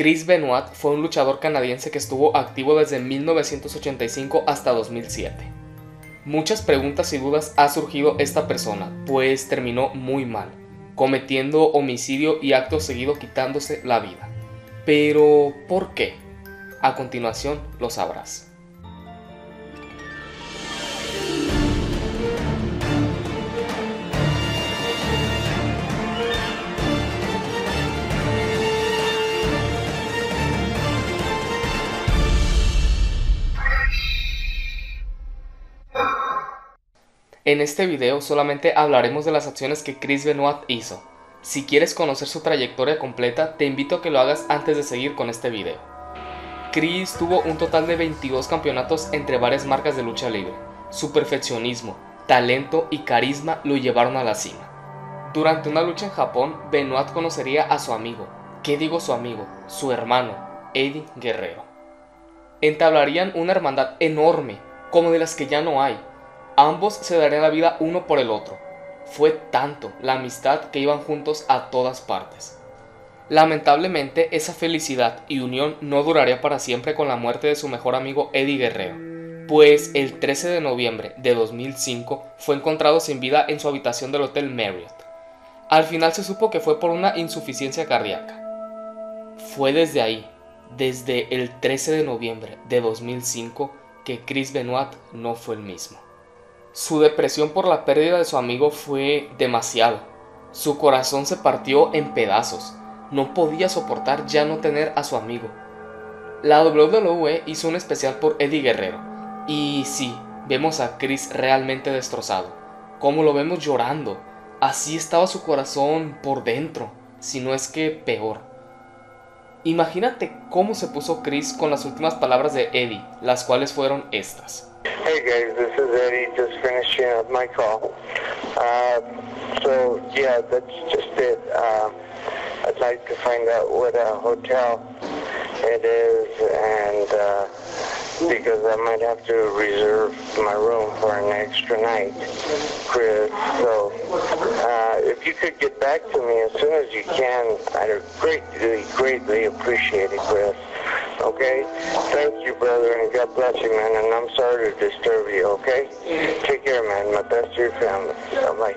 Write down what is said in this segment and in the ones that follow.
Chris Benoit fue un luchador canadiense que estuvo activo desde 1985 hasta 2007. Muchas preguntas y dudas ha surgido esta persona, pues terminó muy mal, cometiendo homicidio y acto seguido quitándose la vida. Pero, ¿por qué? A continuación lo sabrás. En este video solamente hablaremos de las acciones que Chris Benoit hizo. Si quieres conocer su trayectoria completa, te invito a que lo hagas antes de seguir con este video. Chris tuvo un total de 22 campeonatos entre varias marcas de lucha libre. Su perfeccionismo, talento y carisma lo llevaron a la cima. Durante una lucha en Japón, Benoit conocería a su amigo, ¿qué digo su amigo? Su hermano, Eddie Guerrero. Entablarían una hermandad enorme, como de las que ya no hay. Ambos se darían la vida uno por el otro. Fue tanto la amistad que iban juntos a todas partes. Lamentablemente, esa felicidad y unión no duraría para siempre con la muerte de su mejor amigo Eddie Guerrero, pues el 13 de noviembre de 2005 fue encontrado sin vida en su habitación del Hotel Marriott. Al final se supo que fue por una insuficiencia cardíaca. Fue desde ahí, desde el 13 de noviembre de 2005, que Chris Benoit no fue el mismo. Su depresión por la pérdida de su amigo fue demasiado. Su corazón se partió en pedazos. No podía soportar ya no tener a su amigo. La WWE hizo un especial por Eddie Guerrero. Y sí, vemos a Chris realmente destrozado. Como lo vemos llorando. Así estaba su corazón por dentro, si no es que peor. Imagínate cómo se puso Chris con las últimas palabras de Eddie, las cuales fueron estas. Hey guys, this is Eddie, just finishing up my call. So yeah, that's just it. I'd like to find out what hotel it is, and because I might have to reserve my room for an extra night, Chris. So if you could get back to me as soon as you can, I'd greatly appreciate it, Chris. Okay? Thank you, brother, and God bless you, man, and I'm sorry to disturb you, okay? Take care, man. My best to your family. Bye.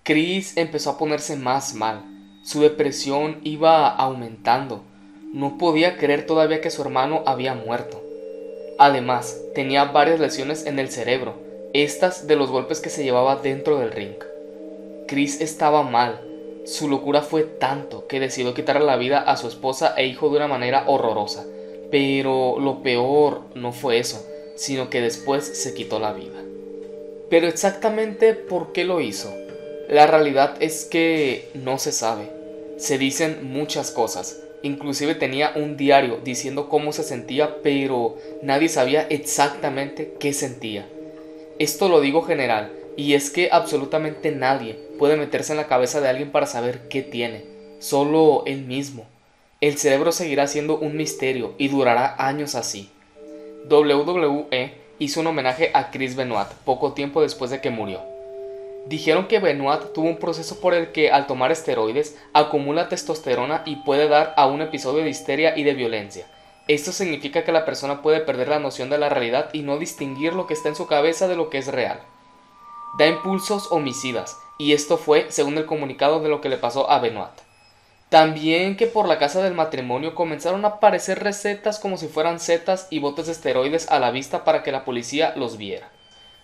Chris empezó a ponerse más mal. Su depresión iba aumentando. No podía creer todavía que su hermano había muerto. Además, tenía varias lesiones en el cerebro, estas de los golpes que se llevaba dentro del ring. Chris estaba mal. Su locura fue tanto que decidió quitarle la vida a su esposa e hijo de una manera horrorosa. Pero lo peor no fue eso, sino que después se quitó la vida. Pero exactamente ¿por qué lo hizo? La realidad es que no se sabe. Se dicen muchas cosas. Inclusive tenía un diario diciendo cómo se sentía, pero nadie sabía exactamente qué sentía. Esto lo digo general, y es que absolutamente nadie puede meterse en la cabeza de alguien para saber qué tiene, solo él mismo. El cerebro seguirá siendo un misterio y durará años así. WWE hizo un homenaje a Chris Benoit poco tiempo después de que murió. Dijeron que Benoit tuvo un proceso por el que al tomar esteroides acumula testosterona y puede dar a un episodio de histeria y de violencia. Esto significa que la persona puede perder la noción de la realidad y no distinguir lo que está en su cabeza de lo que es real. Da impulsos homicidas, y esto fue según el comunicado de lo que le pasó a Benoit. También que por la casa del matrimonio comenzaron a aparecer recetas como si fueran setas y botes de esteroides a la vista para que la policía los viera.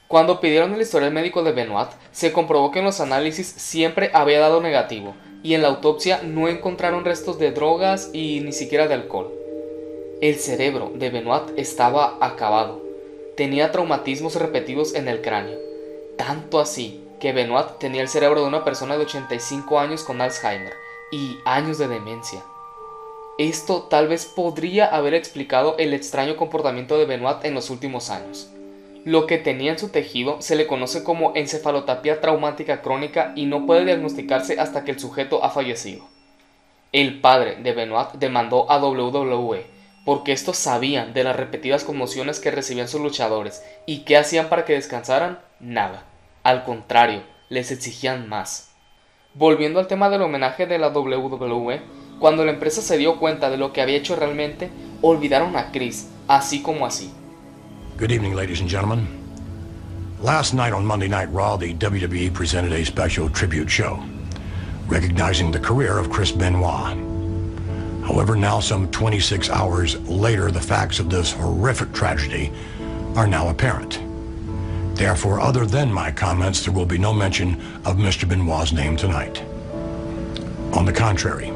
Cuando pidieron el historial médico de Benoit, se comprobó que en los análisis siempre había dado negativo, y en la autopsia no encontraron restos de drogas y ni siquiera de alcohol. El cerebro de Benoit estaba acabado. Tenía traumatismos repetidos en el cráneo. Tanto así que Benoit tenía el cerebro de una persona de 85 años con Alzheimer y años de demencia. Esto tal vez podría haber explicado el extraño comportamiento de Benoit en los últimos años. Lo que tenía en su tejido se le conoce como encefalopatía traumática crónica y no puede diagnosticarse hasta que el sujeto ha fallecido. El padre de Benoit demandó a WWE porque estos sabían de las repetidas conmociones que recibían sus luchadores y qué hacían para que descansaran, nada. Al contrario, les exigían más. Volviendo al tema del homenaje de la WWE, Cuando la empresa se dio cuenta de lo que había hecho realmente, olvidaron a Chris, así como así. Good evening, ladies and gentlemen. Last night on Monday Night Raw, the WWE presented a special tribute show, recognizing the career of Chris Benoit. However, now some 26 hours later, the facts of this horrific tragedy are now apparent. Therefore, other than my comments, there will be no mention of Mr. Benoit's name tonight. On the contrary,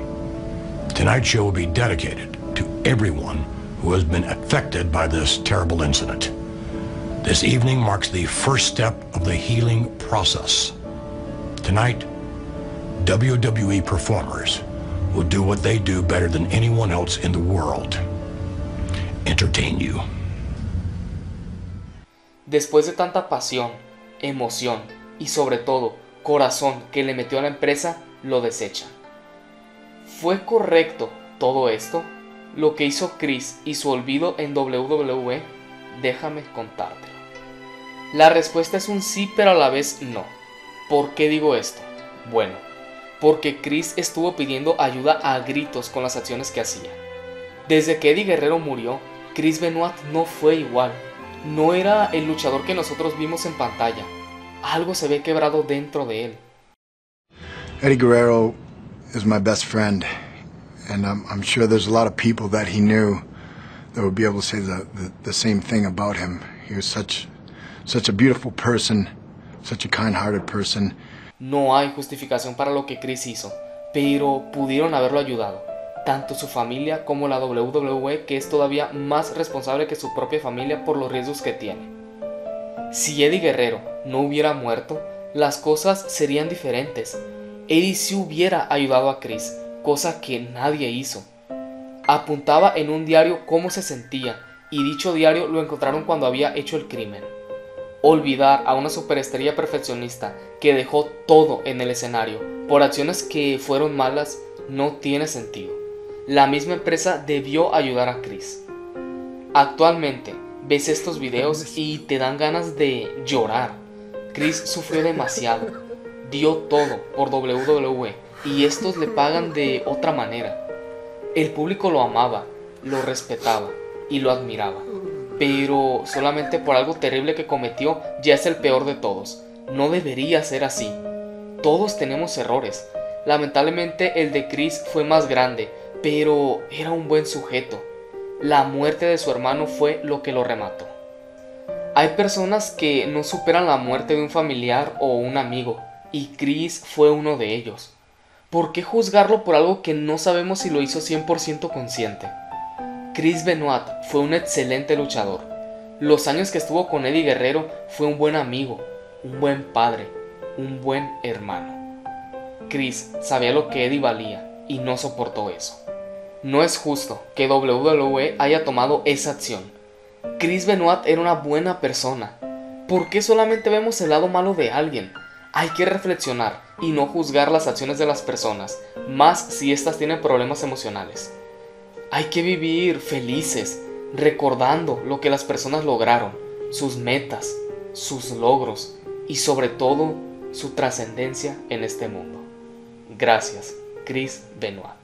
tonight's show will be dedicated to everyone who has been affected by this terrible incident. This evening marks the first step of the healing process. Tonight, WWE performers will do what they do better than anyone else in the world. Entertain you. Después de tanta pasión, emoción y sobre todo corazón que le metió a la empresa, lo desechan. ¿Fue correcto todo esto? Lo que hizo Chris y su olvido en WWE, déjame contártelo. La respuesta es un sí, pero a la vez no. ¿Por qué digo esto? Bueno, porque Chris estuvo pidiendo ayuda a gritos con las acciones que hacía. Desde que Eddie Guerrero murió, Chris Benoit no fue igual. No era el luchador que nosotros vimos en pantalla. Algo se ve quebrado dentro de él. Eddie Guerrero is my best friend, and I'm sure there's a lot of people that he knew that would be able to say the same thing about him. He was such a beautiful person, such a kind-hearted person. No hay justificación para lo que Chris hizo, pero pudieron haberlo ayudado, tanto su familia como la WWE, que es todavía más responsable que su propia familia por los riesgos que tiene. Si Eddie Guerrero no hubiera muerto, las cosas serían diferentes. Eddie sí hubiera ayudado a Chris, cosa que nadie hizo. Apuntaba en un diario cómo se sentía, y dicho diario lo encontraron cuando había hecho el crimen. Olvidar a una superestrella perfeccionista que dejó todo en el escenario por acciones que fueron malas no tiene sentido. La misma empresa debió ayudar a Chris. Actualmente ves estos videos y te dan ganas de llorar. Chris sufrió demasiado, dio todo por WWE y estos le pagan de otra manera. El público lo amaba, lo respetaba y lo admiraba. Pero solamente por algo terrible que cometió ya es el peor de todos. No debería ser así. Todos tenemos errores. Lamentablemente el de Chris fue más grande, pero era un buen sujeto. La muerte de su hermano fue lo que lo remató. Hay personas que no superan la muerte de un familiar o un amigo, y Chris fue uno de ellos. ¿Por qué juzgarlo por algo que no sabemos si lo hizo 100% consciente? Chris Benoit fue un excelente luchador. Los años que estuvo con Eddie Guerrero fue un buen amigo, un buen padre, un buen hermano. Chris sabía lo que Eddie valía y no soportó eso. No es justo que WWE haya tomado esa acción. Chris Benoit era una buena persona. ¿Por qué solamente vemos el lado malo de alguien? Hay que reflexionar y no juzgar las acciones de las personas, más si éstas tienen problemas emocionales. Hay que vivir felices, recordando lo que las personas lograron, sus metas, sus logros y sobre todo su trascendencia en este mundo. Gracias, Chris Benoit.